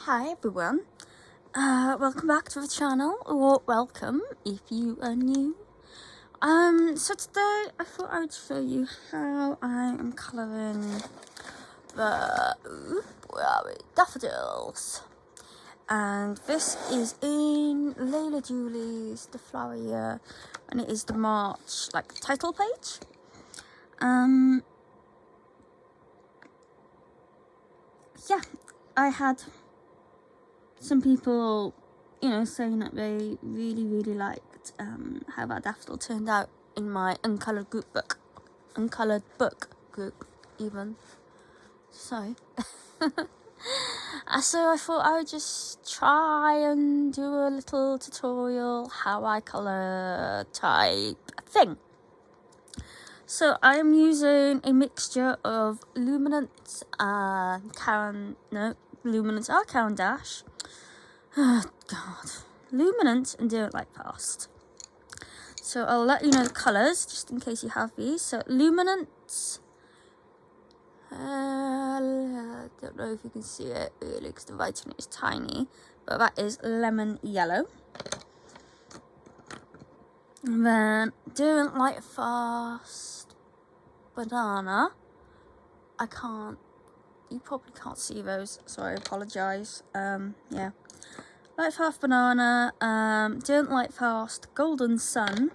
Hi everyone, welcome back to the channel, or welcome if you are new. So today I thought I would show you how I am colouring the daffodils. And this is in Leila Duly's The Flower Year, and it is the March title page. Yeah, I had some people, saying that they really liked how that daffodil turned out in my uncoloured book group even. So so I thought I would just try and do a little tutorial how I colour type thing. So I am using a mixture of Luminance and Caran D'ache. Oh god, Luminance and Derwent lightfast. So I'll let you know the colours just in case you have these. So Luminance, I don't know if you can see it really because the vitamin is tiny, but that is lemon yellow. And then Derwent lightfast banana. You probably can't see those, so I apologise. Yeah. Lightfast banana, Derwent lightfast golden sun,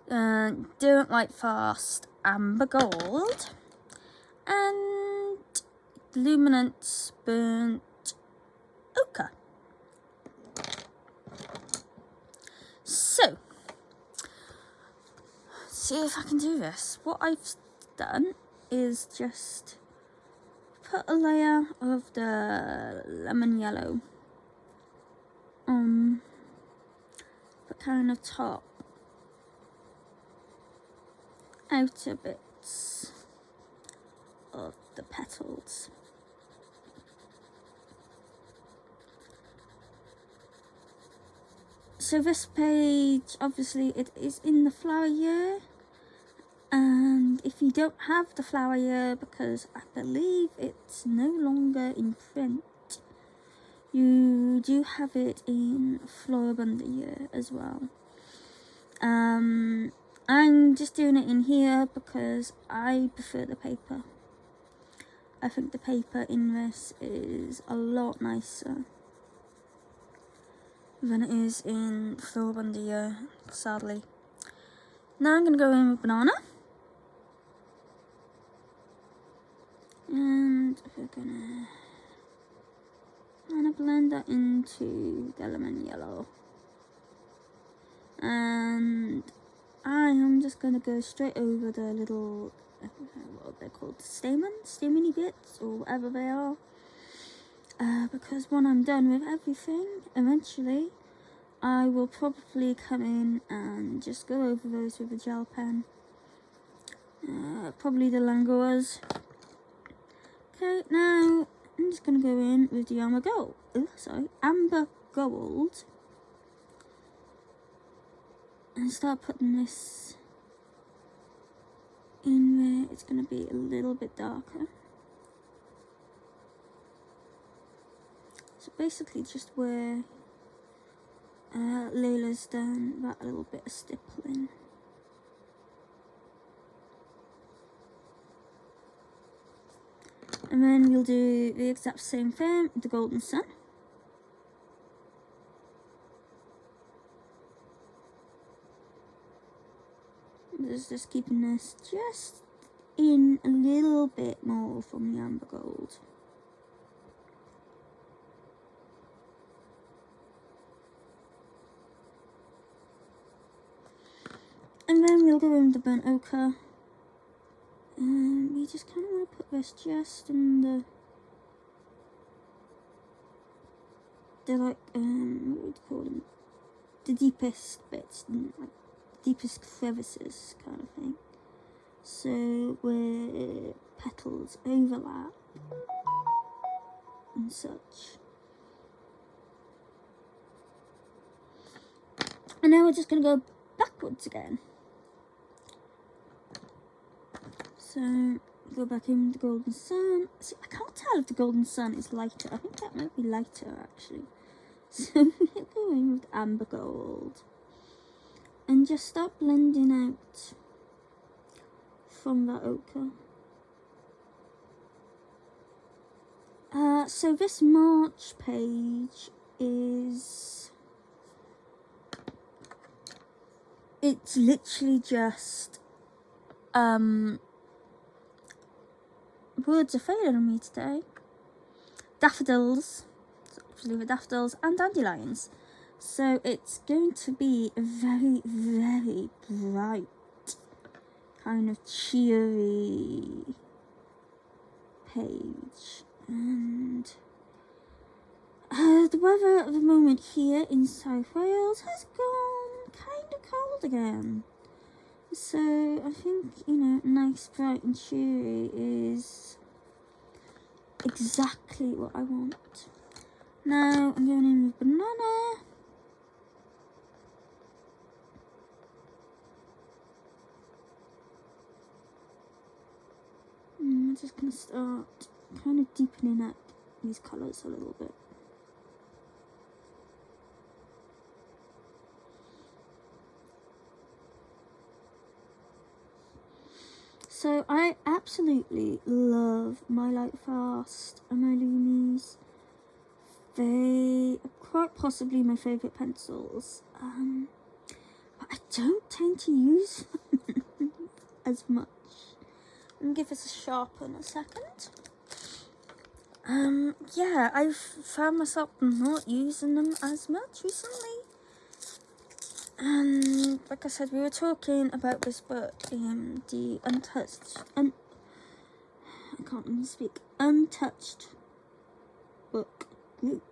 Derwent lightfast amber gold, and Luminance burnt ochre. So, see if I can do this. What I've done is just put a layer of the lemon yellow on the kind of top outer bits of the petals. So this page, obviously it is in the flower year, and if you don't have the flower year, because I believe it's no longer in print, you do have it in Floribunda year as well. I'm just doing it in here because I prefer the paper. I think the paper in this is a lot nicer than it is in Floribunda year, sadly. Now I'm going to go in with banana. And we're gonna blend that into the lemon yellow. And I am just gonna go straight over the little, what they're called, stameny bits, or whatever they are. Because when I'm done with everything, eventually, I will probably come in and just go over those with a gel pen. Probably the Langoas. Okay, now I'm just going to go in with the amber gold, and start putting this in where it's going to be a little bit darker. So basically just where Leila's done that little bit of stippling. And then we'll do the exact same thing with the golden sun. Just keeping this just in a little bit more from the amber gold. And then we'll go in with the burnt ochre. And we just kind of want to put this just in the what would you call them? The deepest bits, deepest crevices kind of thing. So where petals overlap and such. And now we're just going to go backwards again. So go back in with the golden sun. See, I can't tell if the golden sun is lighter. I think that might be lighter actually. So we'll go in with amber gold and just start blending out from that ochre. So this March page is, it's literally just words are failing on me today. Daffodils, so obviously the daffodils and dandelions. So it's going to be a very, very bright, kind of cheery page. And the weather at the moment here in South Wales has gone kind of cold again. So I think, you know, nice, bright and cheery is exactly what I want. Now I'm going in with banana. I'm just going to start kind of deepening up these colours a little bit. So I absolutely love my lightfast and my Lumies. They are quite possibly my favourite pencils, but I don't tend to use them as much. Let me give this a sharpen a second. Yeah, I've found myself not using them as much recently. And like I said, we were talking about this book, the I can't even speak, Untouched book group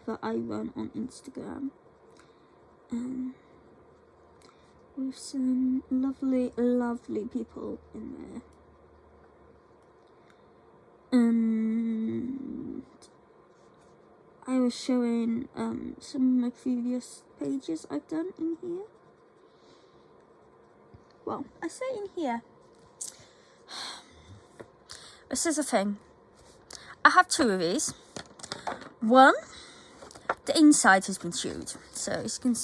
that I run on Instagram. With some lovely, lovely people in there. And I was showing some of my previous pages I've done in here. Well, I say in here. This is a thing. I have two of these. One, the inside has been chewed, so as you can,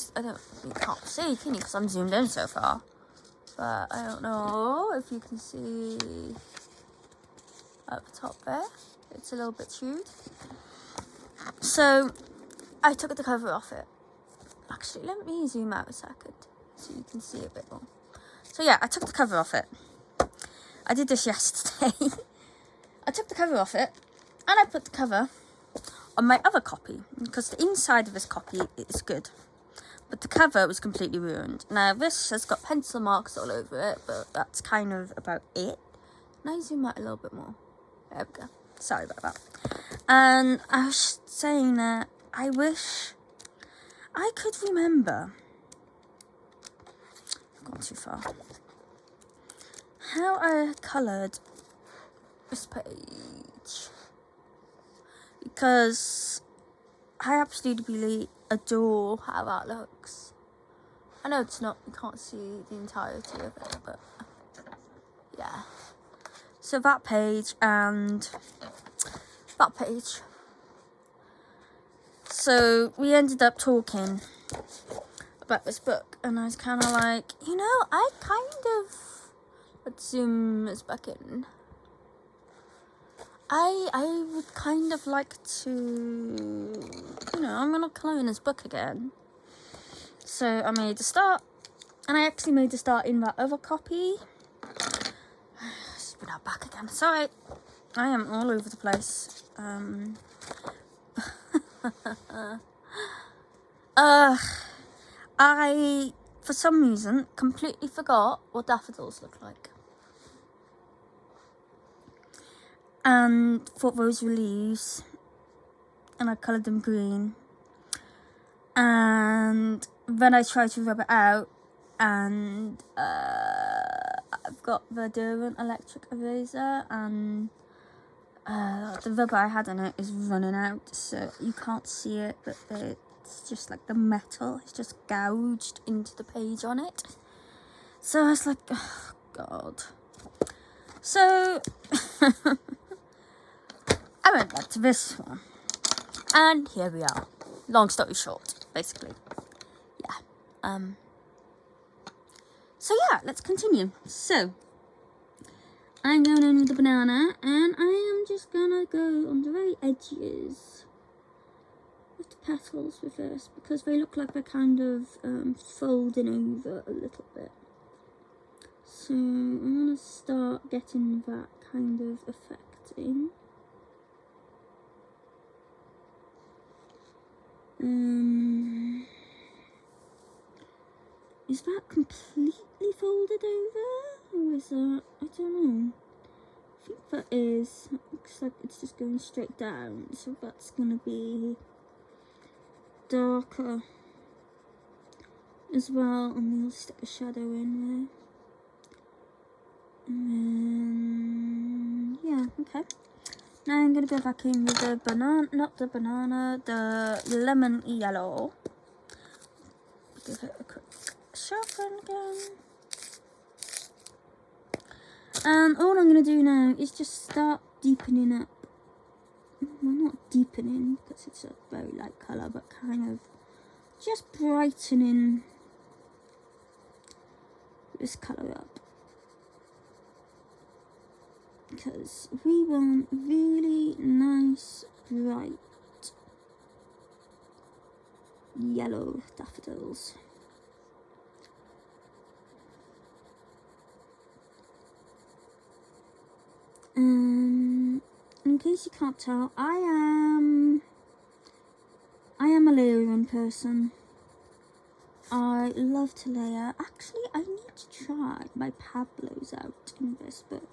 you can't see, can you? Because I'm zoomed in so far. But I don't know if you can see at the top there. It's a little bit chewed. So I took the cover off it. Actually, let me zoom out a second so you can see a bit more. So yeah, I took the cover off it. I did this yesterday. I took the cover off it and I put the cover on my other copy because the inside of this copy is good, but the cover was completely ruined. Now this has got pencil marks all over it, but that's kind of about it. Now zoom out a little bit more. There we go. Sorry about that. And I was saying that I wish I could remember, I've gone too far, how I coloured this page, because I absolutely adore how that looks. I know it's not, you can't see the entirety of it, but yeah. So that page and that page. So we ended up talking about this book, and I was kind of like, you know, I kind of, let's zoom this back in. I would kind of like to, you know, I'm gonna clone this book again. So I made a start, and I actually made a start in that other copy. Spin out back again. Sorry, I am all over the place. I, for some reason, completely forgot what daffodils look like. And thought those were leaves. And I coloured them green. And then I tried to rub it out. And I've got the Derwent electric eraser. And the rubber I had in it is running out. So you can't see it, but it's just like the metal is just gouged into the page on it. So I was like, oh God. So I went back to this one, and here we are. Long story short, basically. Yeah. So yeah, let's continue. So I'm going in with the banana, and I am just gonna go on the very edges of the petals with this, because they look like they're kind of folding over a little bit. So I'm gonna start getting that kind of effect in. Is that completely folded over, or is that, I don't know. I think that is. It looks like it's just going straight down, so that's gonna be darker as well, and we'll stick a shadow in there. And then, yeah, okay. Now I'm gonna go back in with the banana, not the banana, the lemon yellow. Give it a quick sharpen again. And all I'm going to do now is just start deepening up. Well, not deepening because it's a very light colour, but kind of just brightening this colour up. Because we want really nice, bright yellow daffodils. In case you can't tell, I am a layering person. I love to layer. Actually, I need to try my Pablos out in this book.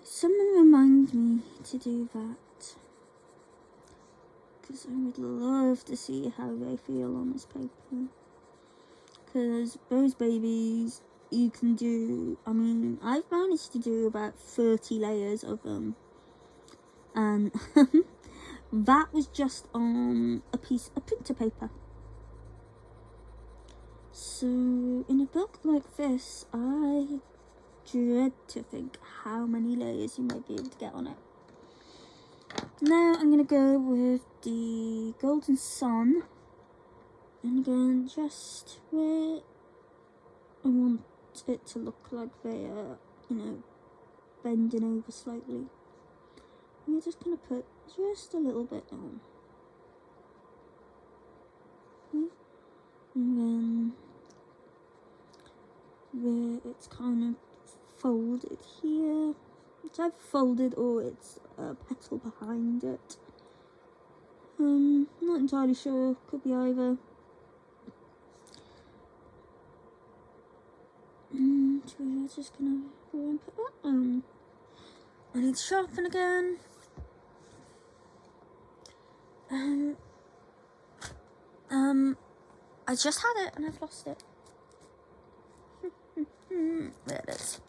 Someone remind me to do that, because I would love to see how they feel on this paper. Because those babies, you can do, I mean, I've managed to do about 30 layers of them, and that was just on a piece of printer paper. So in a book like this, I dread to think how many layers you might be able to get on it. Now I'm going to go with the golden sun, and again, just where I want it to look like they are, bending over slightly. We're just going to put just a little bit on. Okay. And then where it's kind of folded here, it's either folded or it's a petal behind it. Not entirely sure, could be either. And we're just gonna go and put that on. I need to sharpen again. I just had it and I've lost it. There it is.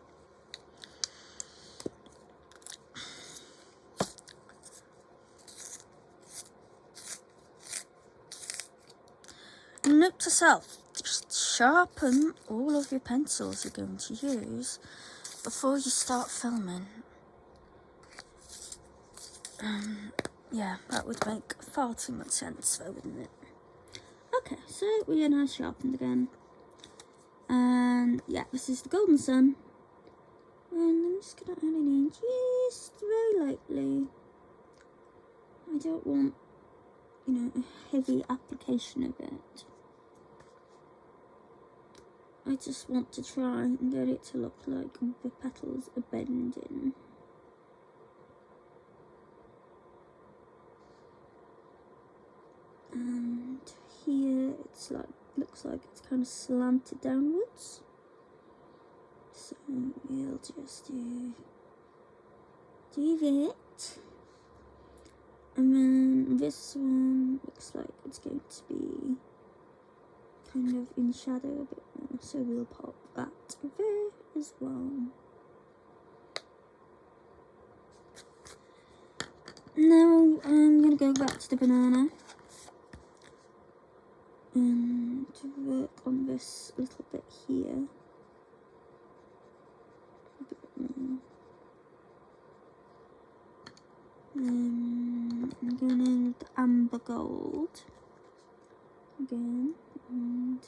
Note to self, just sharpen all of your pencils you're going to use before you start filming. Yeah, that would make far too much sense though, wouldn't it? Okay, so we are now sharpened again. And yeah, this is the golden sun. And I'm just going to add it in just very lightly. I don't want, a heavy application of it. I just want to try and get it to look like the petals are bending. And here it's looks like it's kind of slanted downwards. So we'll just do that. And then this one looks like it's going to be kind of in shadow a bit more, so we'll pop that there as well. Now I'm going to go back to the banana and work on this little bit here, I'm going in with the amber gold again, and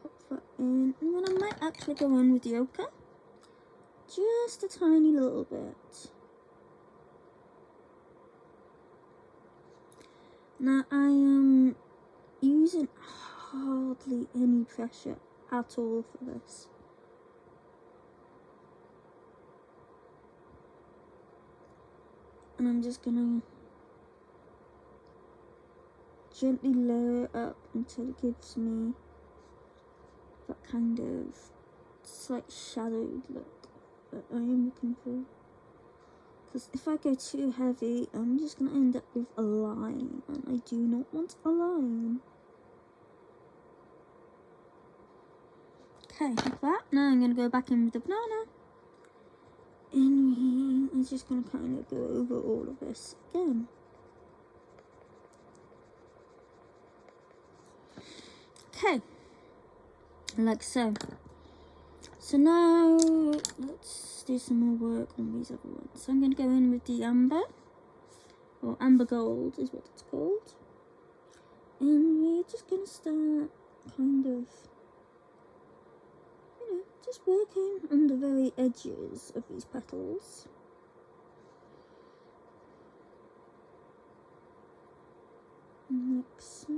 pop that in, and then I might actually go in with the ochre, just a tiny little bit. Now I am using hardly any pressure at all for this. And I'm just gonna gently layer it up until it gives me that kind of slight shadowed look that I am looking for. Because if I go too heavy, I'm just gonna end up with a line, and I do not want a line. Okay, like that. Now I'm gonna go back in with the banana. And I'm just gonna kind of go over all of this again. Okay, like so. So now let's do some more work on these other ones. So I'm gonna go in with the amber, or amber gold is what it's called. And we're just gonna start kind of, just working on the very edges of these petals. Like so.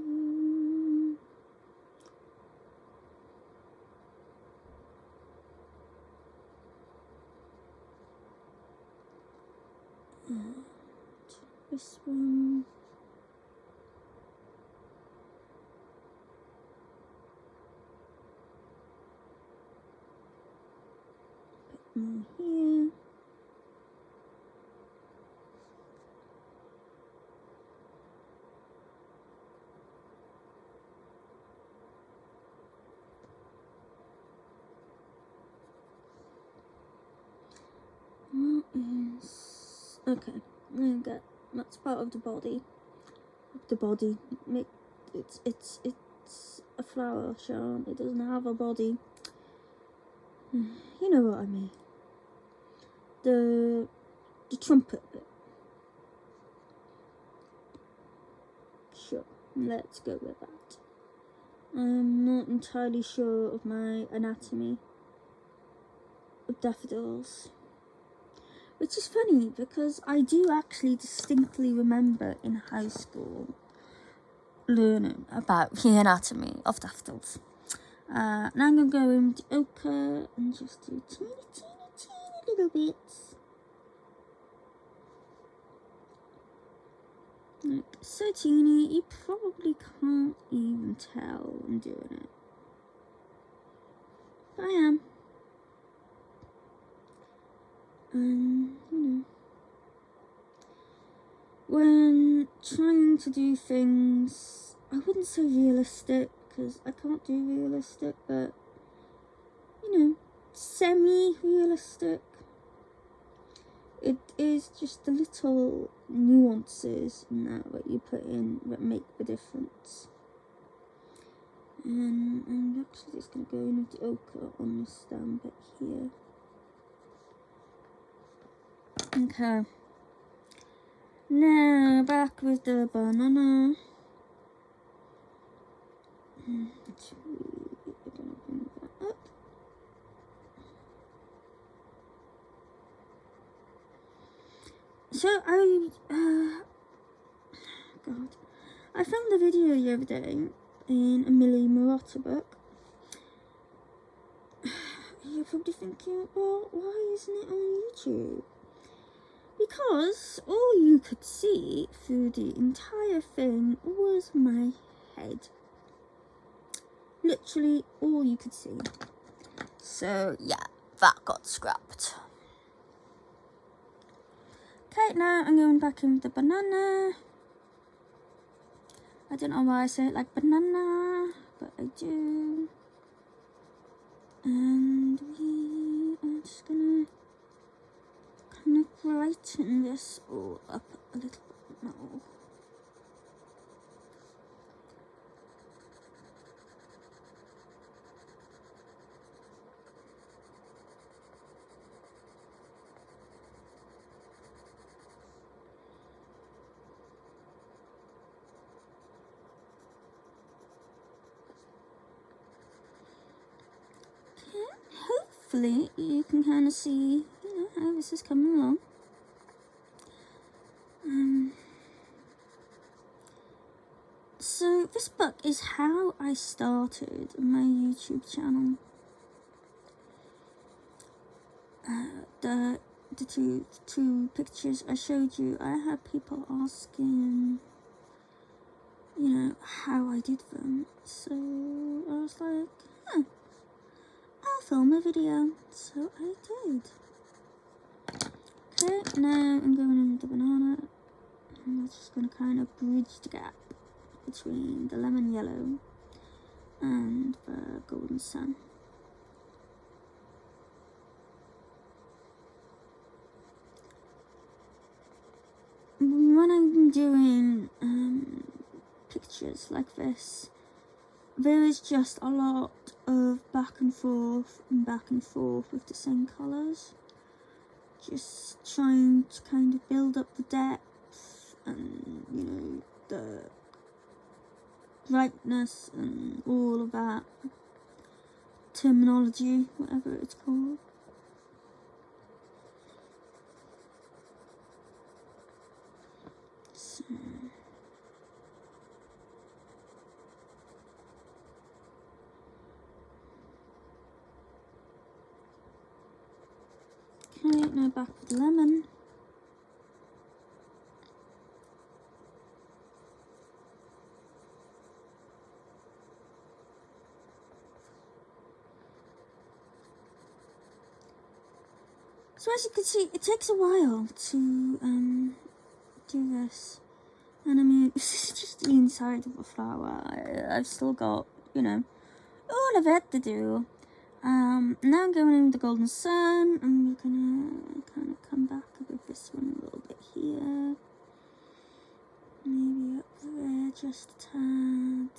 And this one. Here. What is okay? I get that's part of the body. It's a flower charm. It doesn't have a body. You know what I mean. The trumpet bit. Sure, let's go with that. I'm not entirely sure of my anatomy of daffodils, which is funny because I do actually distinctly remember in high school learning about the anatomy of daffodils. Now I'm going to go in with the ochre and just do teeny little bits. Like so teeny, you probably can't even tell I'm doing it. But I am. And, when trying to do things, I wouldn't say realistic, because I can't do realistic, but, semi-realistic. It is just the little nuances in that you put in that make the difference. And I'm actually just going to go in with the ochre on this stem bit here. Okay. Now back with the banana. So I found the video the other day in a Millie Marotta book. You're probably thinking, well, why isn't it on YouTube? Because all you could see through the entire thing was my head. Literally all you could see. So yeah, that got scrapped. Okay, now I'm going back in with the banana. I don't know why I say it like banana, but I do. And we are just gonna kind of brighten this all up a little bit more. hopefully you can kind of see, how this is coming along. So this book is how I started my YouTube channel. The two pictures I showed you, I had people asking, how I did them. So I was like, I'll film a video. So I did. Okay, now I'm going in the banana. And I'm just going to kind of bridge the gap between the lemon yellow and the golden sun. When I'm doing pictures like this, there is just a lot of back and forth with the same colours. Just trying to kind of build up the depth and, the brightness and all of that terminology, whatever it's called. So, okay, now back with the lemon. So as you can see, it takes a while to do this. And I mean, this is just the inside of a flower. I've still got, all of it to do. Now I'm going in with the golden sun, and we're gonna kind of come back with this one a little bit here. Maybe up there just a tad.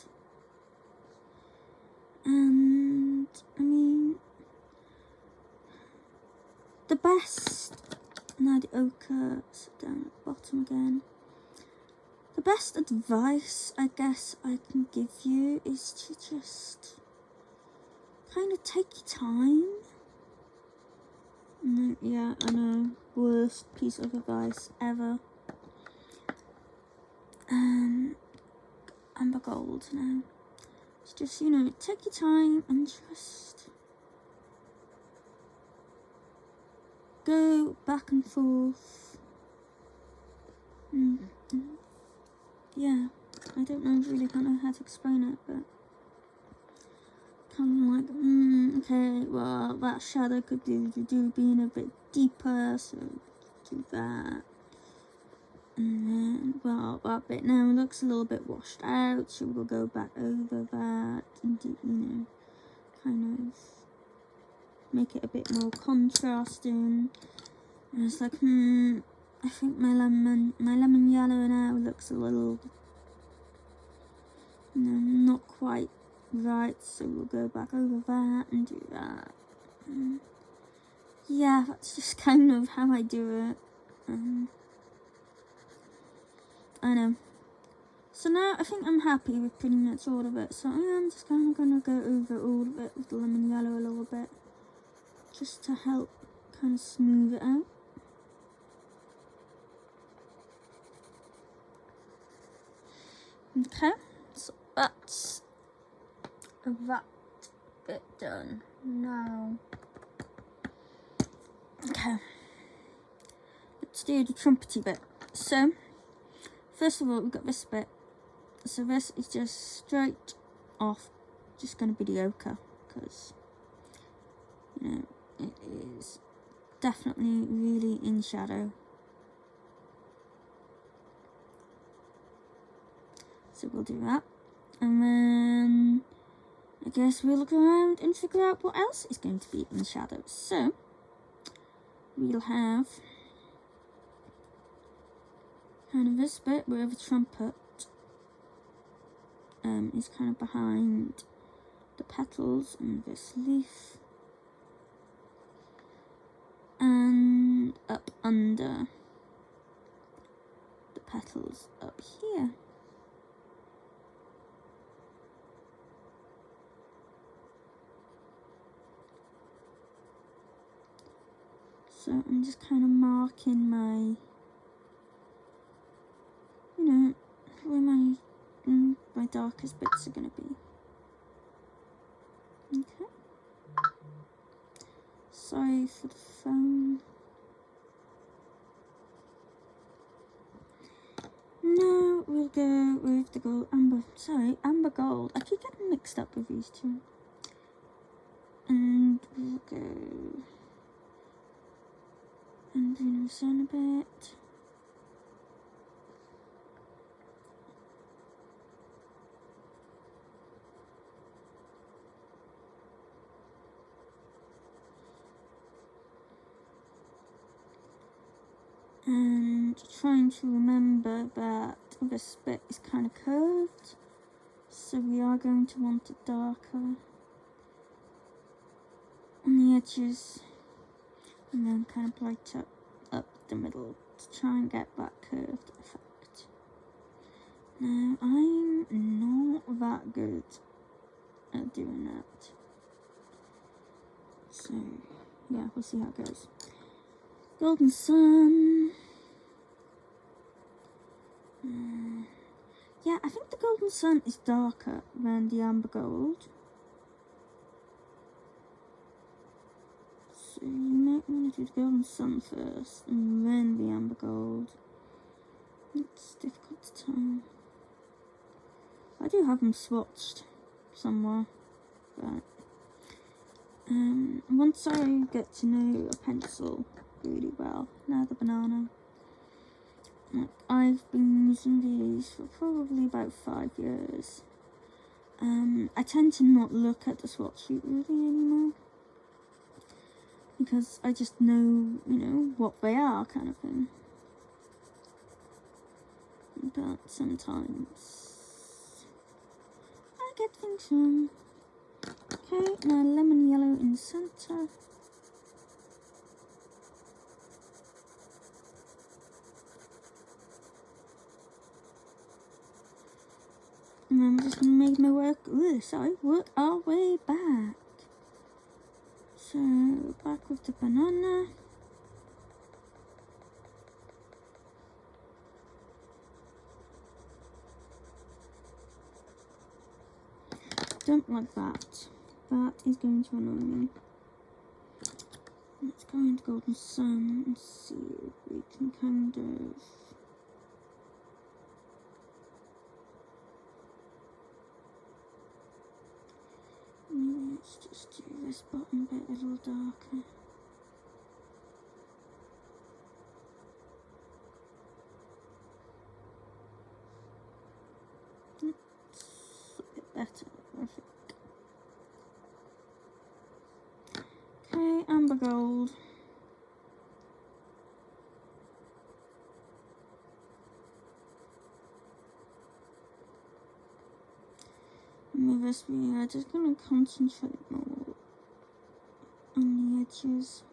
And I mean, the best, now the ochre, sit down at the bottom again. The best advice I guess I can give you is to just kind of take your time. Yeah, I know, worst piece of advice ever. Amber gold now. It's just, take your time and just go back and forth. Yeah, I don't know really how to explain it, but kind of like, okay, well, that shadow could do being a bit deeper, so do that. And then, well, that bit now looks a little bit washed out, so we'll go back over that and do, kind of make it a bit more contrasting. And it's like, I think my lemon yellow now looks a little, not quite right, so we'll go back over that and do that. Yeah, that's just kind of how I do it. I know. So now I think I'm happy with pretty much all of it, so I'm just kind of going to go over all of it with the lemon yellow a little bit, just to help kind of smooth it out. Okay, so that's that bit done. Now, okay, let's do the trumpety bit. So, first of all, we've got this bit. So this is just straight off, just going to be the ochre, because, it is definitely really in shadow. So we'll do that, and then I guess we'll look around and figure out what else is going to be in shadow. So we'll have kind of this bit where the trumpet is kind of behind the petals and this leaf, and up under the petals up here. So I'm just kind of marking my, you know, where my darkest bits are going to be. Okay. Sorry for the phone. Now we'll go with the amber gold. I keep getting mixed up with these two. And we'll go and bring the sun a bit. And trying to remember that this bit is kind of curved, so we are going to want it darker on the edges, and then kind of bright up the middle to try and get that curved effect. Now, I'm not that good at doing that, so yeah, we'll see how it goes. Golden sun. Yeah, I think the golden sun is darker than the amber gold. So you might want to do the golden sun first and then the amber gold. It's difficult to tell. I do have them swatched somewhere, but once I get to know a pencil really well, now the banana, like, I've been using these for probably about 5 years. I tend to not look at the swatch sheet really anymore, because I just know, you know, what they are, kind of thing. But sometimes I get things wrong. Okay, now lemon yellow in the center. And I'm just going to make my work our way back. So, back with the banana. Don't like that. That is going to annoy me. Let's go into golden sun and see if we can kind of... Maybe let's just do this bottom bit a little darker. That's a bit better, I think. Okay, amber gold. And with this, we are just going to concentrate more on the edges.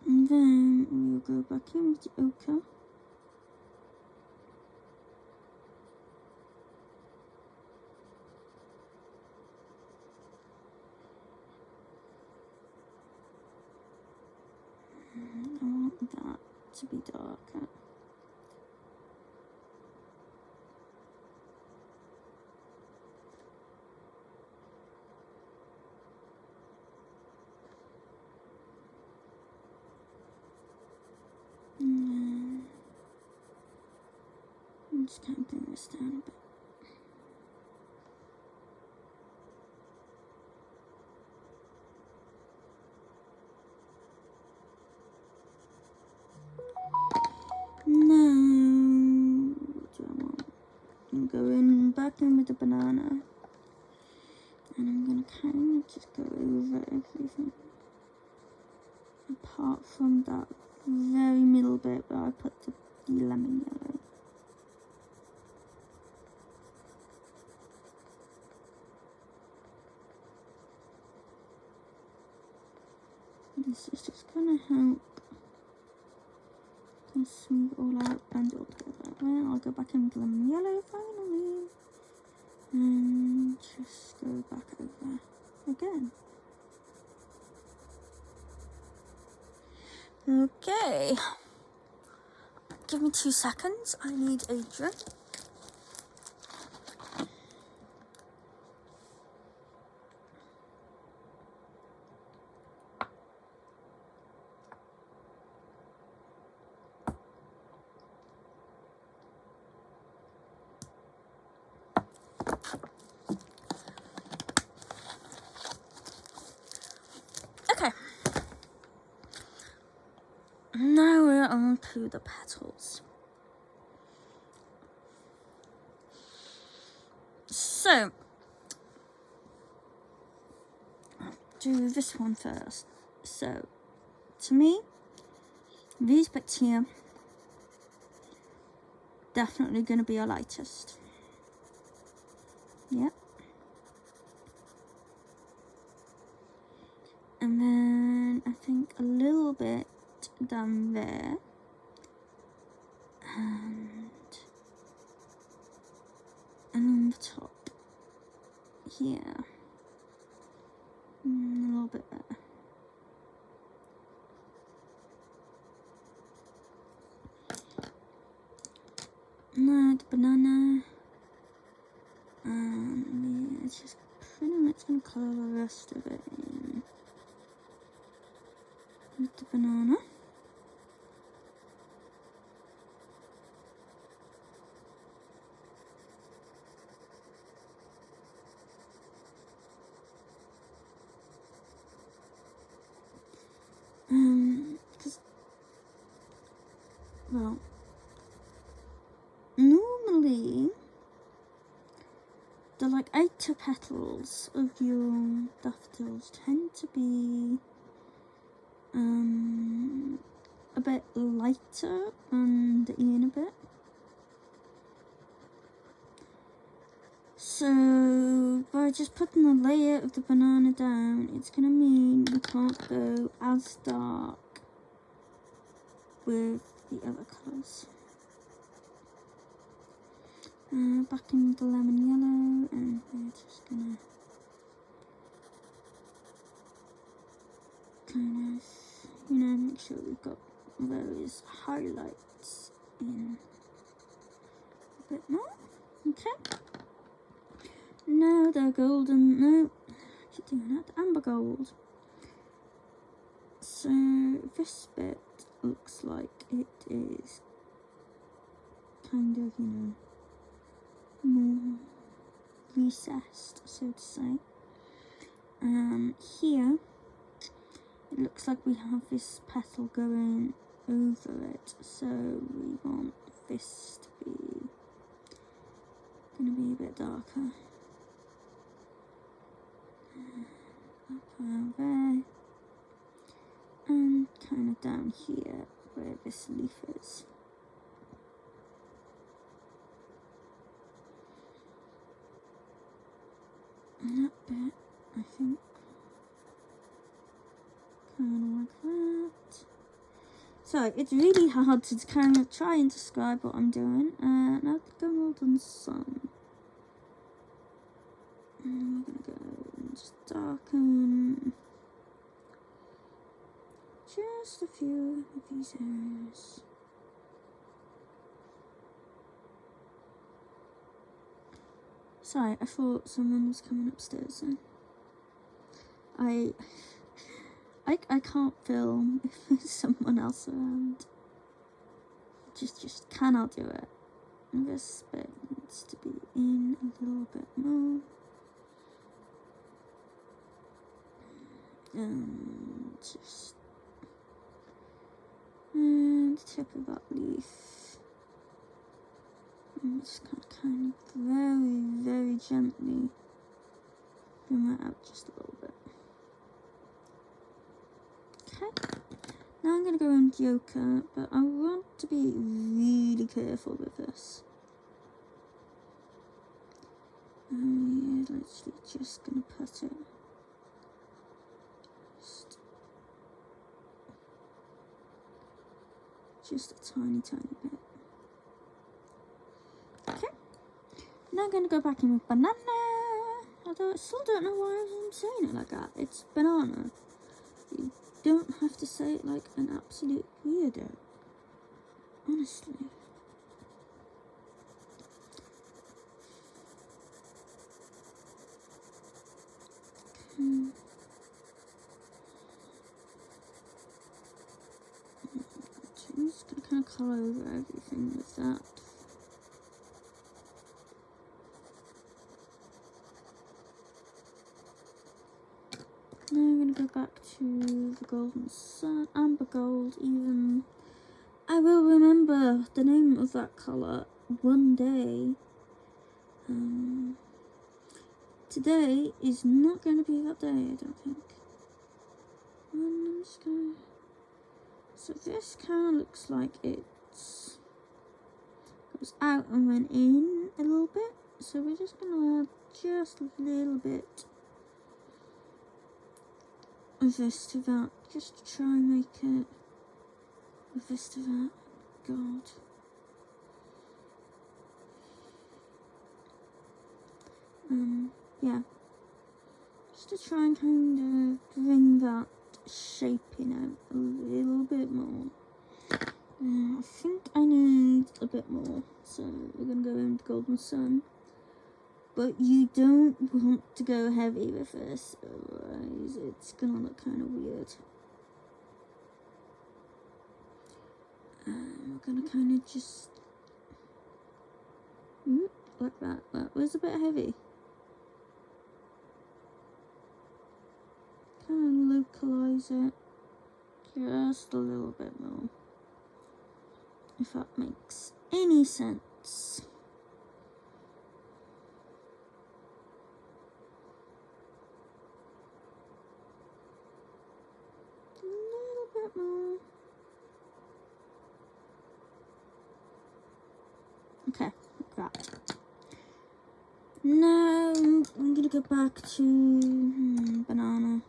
And then we'll go back in with the ochre. I want that to be darker. And I'm just going to bring this down a bit. Now, what do I want? I'm going back in with the banana, and I'm going to kind of just go over everything, apart from that very middle bit where I put the lemon yellow. This is just going to help smooth it all out, blend it all together. Well, I'll go back in with lemon yellow finally. And just go back over again. Okay. Give me 2 seconds. I need a drink. Okay. Now we're on to the petals. So, I'll do this one first. So, to me, these bits here, definitely going to be our lightest. Yep. And then I think a little bit down there. And on the top here. A little bit there. Now the banana. Yeah, it's just pretty much going to colour the rest of it in with the banana. Because, well, normally the like outer petals of your daffodils tend to be a bit lighter on the inner bit. So by just putting a layer of the banana down, it's going to mean we can't go as dark with the other colours. Back in the lemon yellow, and we're just going to kind of, make sure we've got those highlights in a bit more. Okay. No, they're golden. No, keep doing that. Amber gold. So this bit looks like it is kind of, more recessed, so to say. Here, it looks like we have this petal going over it, so we want this to be going to be a bit darker. Up around there, and kind of down here where this leaf is. And that bit, I think, kind of like that. So it's really hard to kind of try and describe what I'm doing. Now the golden sun. And we're going to go and just darken just a few of these areas. Sorry, I thought someone was coming upstairs then. I can't film if there's someone else around. Just cannot do it. And this bit needs to be in a little bit more. And just the tip of that leaf. I'm just kind of very, very gently bring that out just a little bit. Okay. Now I'm going to go in Joker, but I want to be really careful with this. Yeah, literally just going to put it. Just a tiny, tiny bit. Okay. Now I'm going to go back in with banana. Although I still don't know why I'm saying it like that. It's banana. You don't have to say it like an absolute weirdo. Honestly. I'm just going to kind of colour over everything with that. Now I'm going to go back to the golden sun, amber gold even. I will remember the name of that colour one day. Today is not going to be that day, I don't think. I'm just going to... So this kind of looks like it goes out and went in a little bit. So we're just going to add just a little bit of this to that, just to try and make it of this to that. God. Yeah. Just to try and kind of bring that shaping out a little bit more. I think I need a bit more, so we're going to go in with golden sun. But you don't want to go heavy with this, otherwise it's going to look kind of weird. We're going to kind of just... like that. That was a bit heavy. Kind of localise it just a little bit more, if that makes any sense. A little bit more. Okay, like that. Now I'm gonna go back to banana.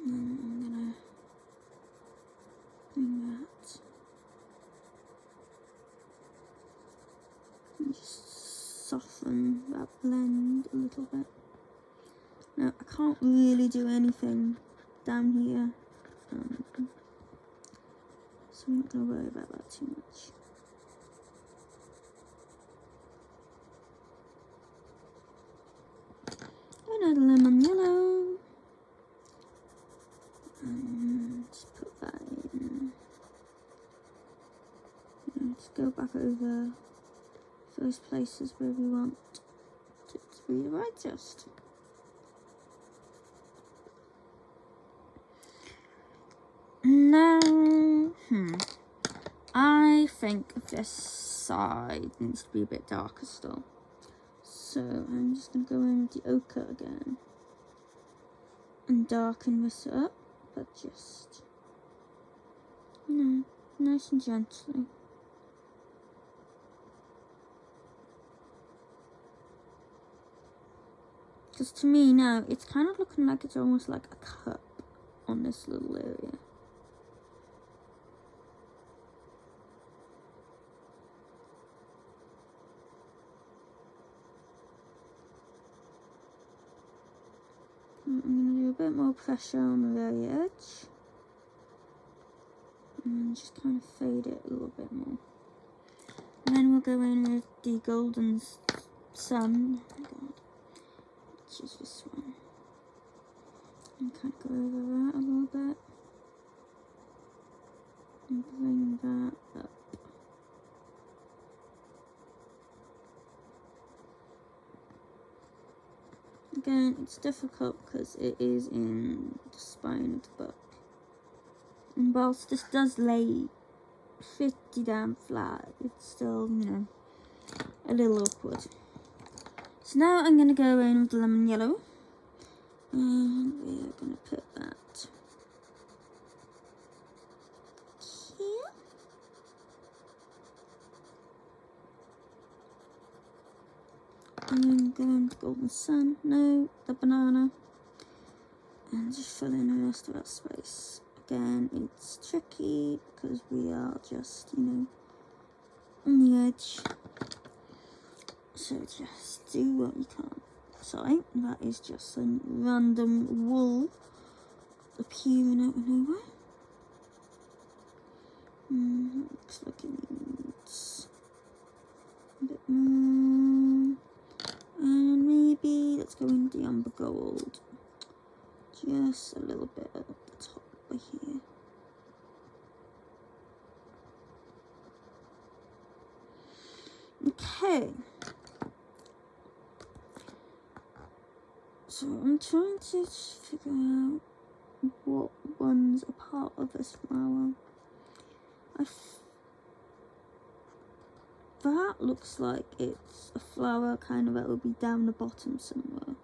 I'm gonna bring that and just soften that blend a little bit. Now I can't really do anything down here, so I'm not gonna worry about that too much. Another lemon yellow. Just put that in. Just go back over those places where we want it to be right just. Now, I think this side needs to be a bit darker still. So I'm just going to go in with the ochre again and darken this up, but just, nice and gently. Because to me now, it's kind of looking like it's almost like a cup on this little area. I'm going to do a bit more pressure on the very edge. And just kind of fade it a little bit more. And then we'll go in with the golden sun. Oh my god. Which is this one. And kind of go over that a little bit. And bring that up. Again, it's difficult because it is in the spine of the book. And whilst this does lay pretty damn flat, it's still, a little awkward. So now I'm going to go in with the lemon yellow. And we are going to put that here. And then go in with the golden sun, the banana, and just fill in the rest of that space. Again, it's tricky because we are just, on the edge. So just do what you can. Sorry, that is just some random wool appearing out of nowhere. Looks like it needs a bit more. And maybe let's go in the amber gold. Just a little bit at the top over here. Okay. So I'm trying to figure out what one's a part of this flower. That looks like it's a flower kind of that will be down the bottom somewhere.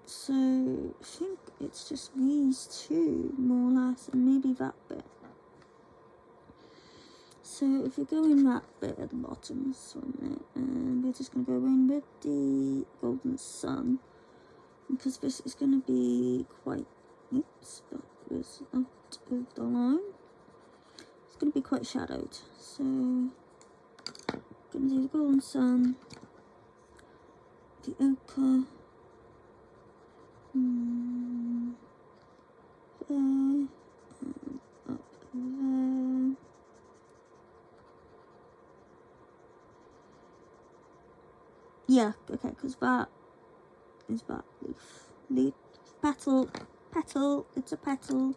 So I think it's just these two, more or less, and maybe that bit. So if we go in that bit at the bottom, and we're just going to go in with the golden sun, because this is going to be quite, oops, that was out of the line. It's going to be quite shadowed, so I'm going to do the golden sun, the ochre, there, and up there. Yeah, okay, because that is that leaf, petal, it's a petal.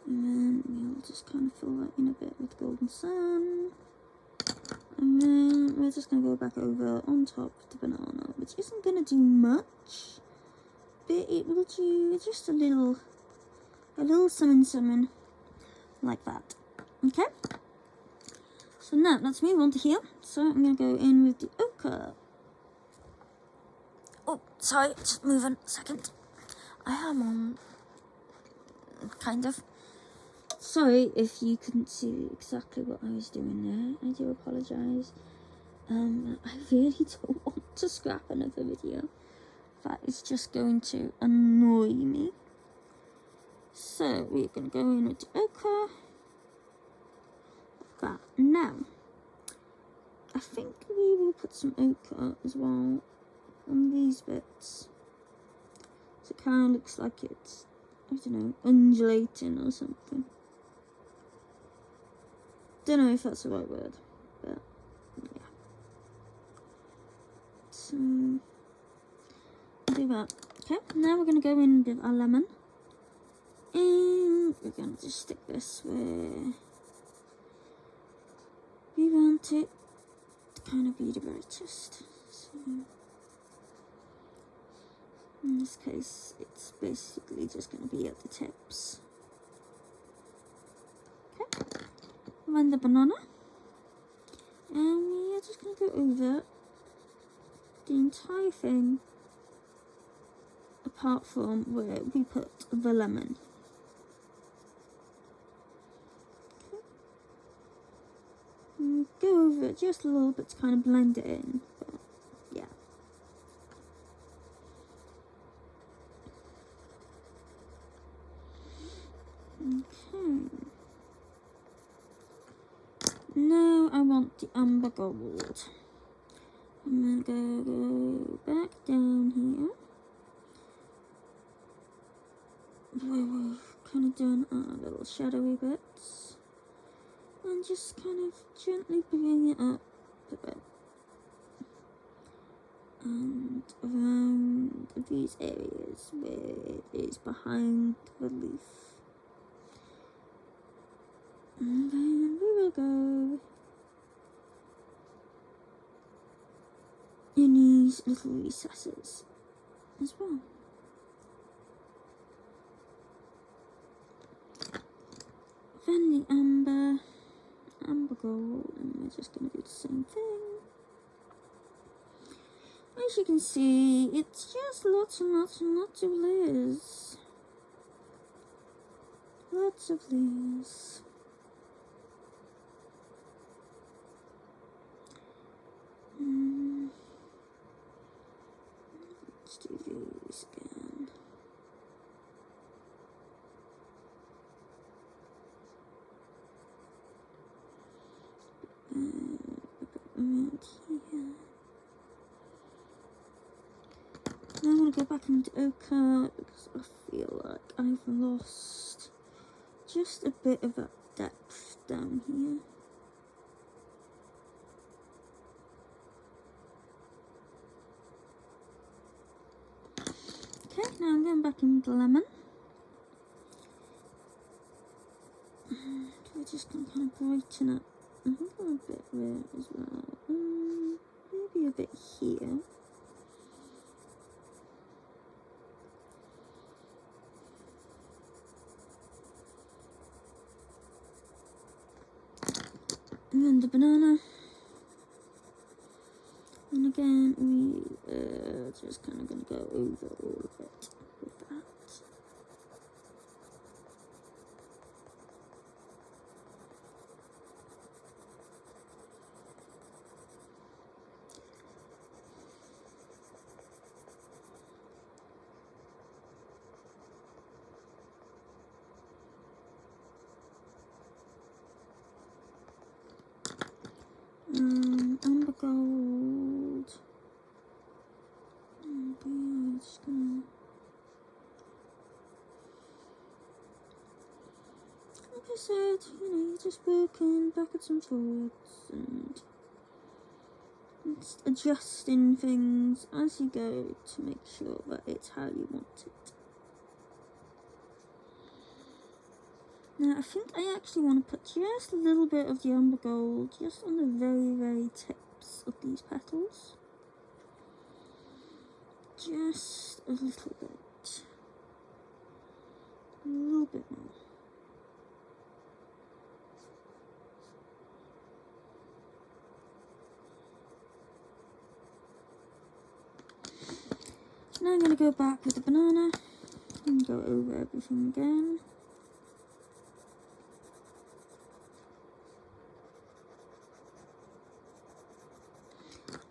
And then we'll just kind of fill that in a bit with golden sun. And then we're just going to go back over on top of the banana, which isn't going to do much, but it will do just a little summon like that. Okay? So now let's move on to here. So I'm going to go in with the ochre. Oh, sorry, just moving a second. I am on kind of. Sorry if you couldn't see exactly what I was doing there. I do apologise. I really don't want to scrap another video. That is just going to annoy me. So we're going to go in with the ochre. That. Now, I think we will put some ochre as well on these bits. So it kind of looks like it's, I don't know, undulating or something. Don't know if that's the right word, but yeah. So, do that. Okay, now we're going to go in with our lemon. And we're going to just stick this where we want it to kind of be the brightest. So, in this case, it's basically just going to be at the tips. Okay. Then the banana, and we are just going to go over the entire thing apart from where we put the lemon. Okay. And go over it just a little bit to kind of blend it in, but yeah. Okay. Now I want the amber gold. I'm gonna go back down here where we've kind of done our little shadowy bits, and just kind of gently bring it up a bit and around these areas where it is behind the leaf. And then we will go in these little recesses as well. Then the amber gold, and we're just going to do the same thing. As you can see, it's just lots and lots and lots of layers. Lots of layers. Let's do these again. going to go back into ochre because I feel like I've lost just a bit of that depth down here. Okay, now I'm going back into lemon. We're just going to kind of brighten it a little bit there as well. Maybe a bit here. And then the banana. And again, we just kind of going to go over all of it with that. Amber gold. And yeah, just gonna. Like I said, you're just working backwards and forwards and just adjusting things as you go to make sure that it's how you want it. Now, I think I actually want to put just a little bit of the amber gold just on the very, very tips of these petals. Just a little bit. A little bit more. Now I'm going to go back with the banana and go over everything again.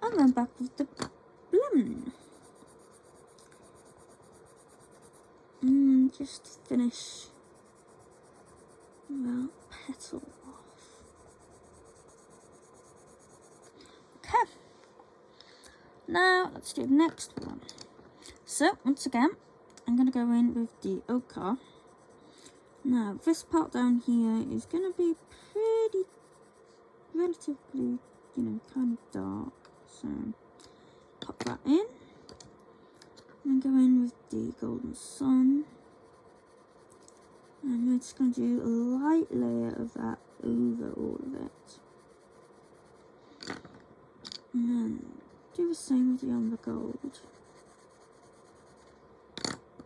And then back with the lemon. And just finish that petal off. Okay. Now let's do the next one. So once again, I'm going to go in with the ochre. Now this part down here is going to be pretty relatively, kind of dark. So pop that in. And go in with the golden sun. And we're just going to do a light layer of that over all of it. And then do the same with the amber gold.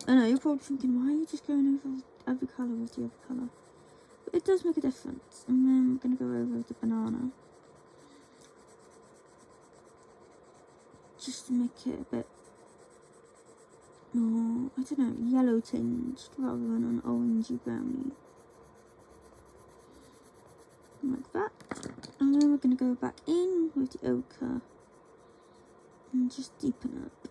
I know, you're probably thinking, why are you just going over every colour with the other colour? But it does make a difference. And then we're going to go over with the banana. Just to make it a bit more, I don't know, yellow tinged rather than an orangey brownie. Like that. And then we're going to go back in with the ochre and just deepen up.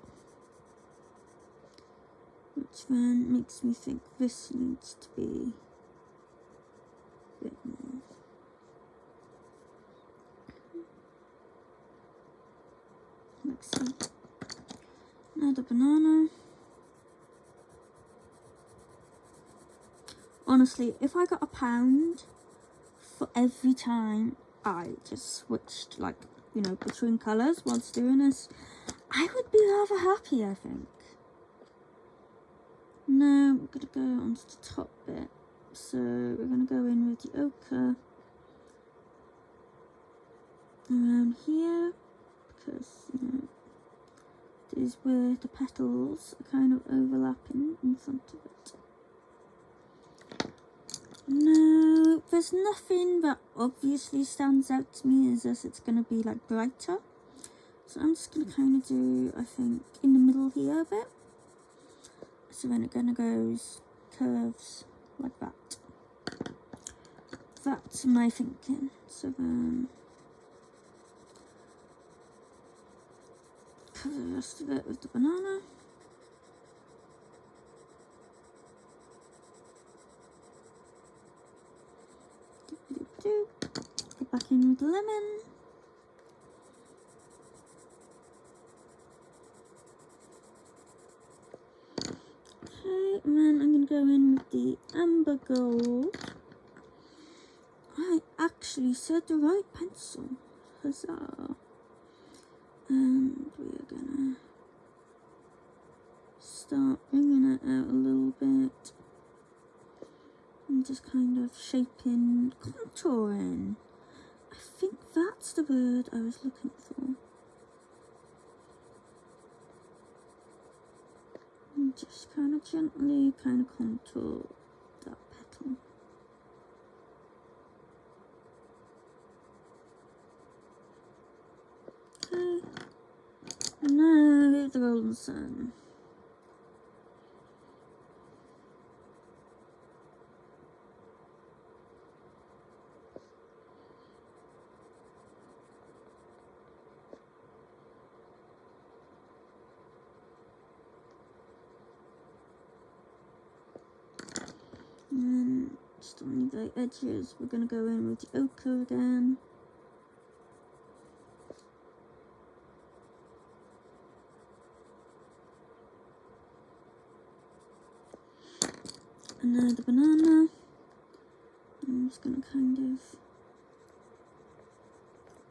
Which then makes me think this needs to be a bit more. Like so. Now the banana. Honestly, if I got £1 for every time I just switched, between colours whilst doing this, I would be rather happy, I think. Now we're going to go onto the top bit. So we're going to go in with the ochre around here, because, this is where the petals are kind of overlapping in front of it. No, there's nothing that obviously stands out to me as if it's going to be brighter. So I'm just going to kind of do, I think, in the middle here a bit. So then it kind of goes curves like that. That's my thinking. So then cover the rest of it with the banana. Go back in with the lemon. go in with the amber gold. I actually said the right pencil. Huzzah. And we're gonna start bringing it out a little bit. And just kind of shaping, contouring. I think that's the word I was looking for. And just kind of gently kind of contour that petal. Okay. And now the golden sun. And then just on the edges, we're going to go in with the ochre again. And now the banana. I'm just going to kind of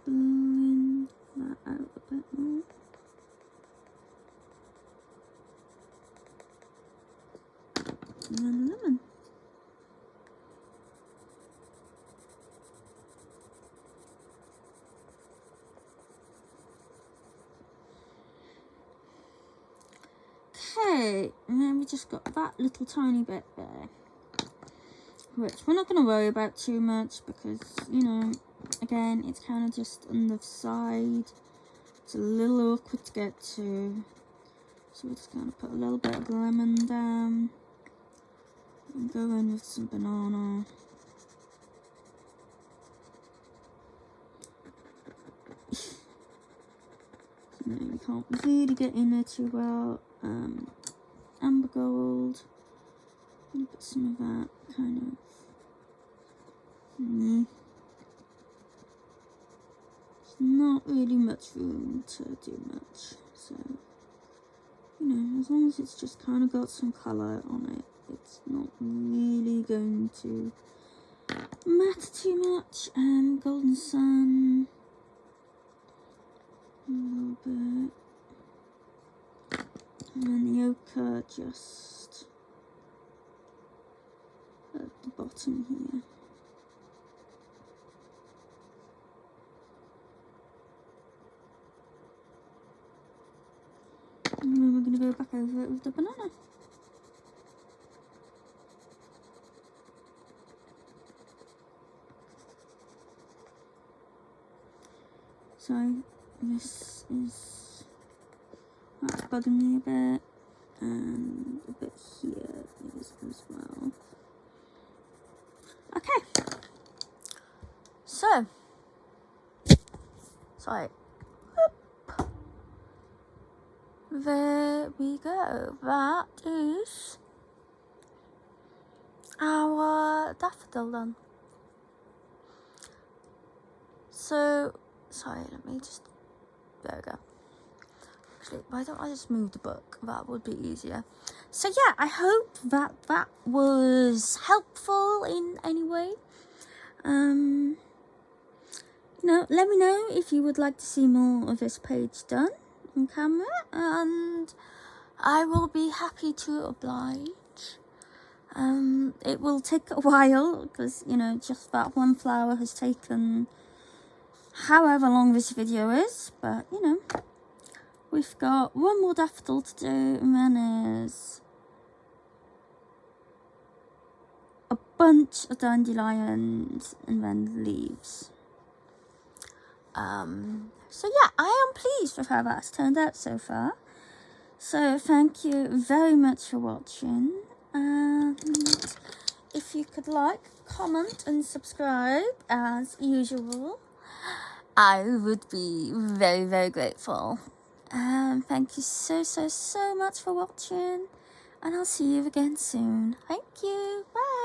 blend that out a bit more. And then the lemon. Okay, and then we just got that little tiny bit there, which we're not going to worry about too much because, you know, again, it's kind of just on the side. It's a little awkward to get to, so we're just going to put a little bit of lemon down and go in with some banana. No, we can't really get in there too well. Amber gold. I'm gonna put some of that kind of. There's not really much room to do much, so you know, as long as it's just kind of got some colour on it, it's not really going to matter too much. Golden sun. A little bit. And then the ochre just at the bottom here. And then we're going to go back over it with the banana. So this is, that's bugging me a bit, and a bit here is as well. Okay, so, sorry, whoop. There we go, that is our daffodil done. So, sorry, let me just, there we go. Actually, why don't I just move the book? That would be easier. So yeah, I hope that that was helpful in any way. You know, let me know if you would like to see more of this page done on camera, and I will be happy to oblige. It will take a while because, you know, just that one flower has taken however long this video is, but you know, we've got one more daffodil to do, and then there's a bunch of dandelions, and then leaves. So yeah, I am pleased with how that's turned out so far. So thank you very much for watching, and if you could like, comment and subscribe as usual, I would be very, very grateful. Thank you so much for watching, and I'll see you again soon. Thank you. Bye.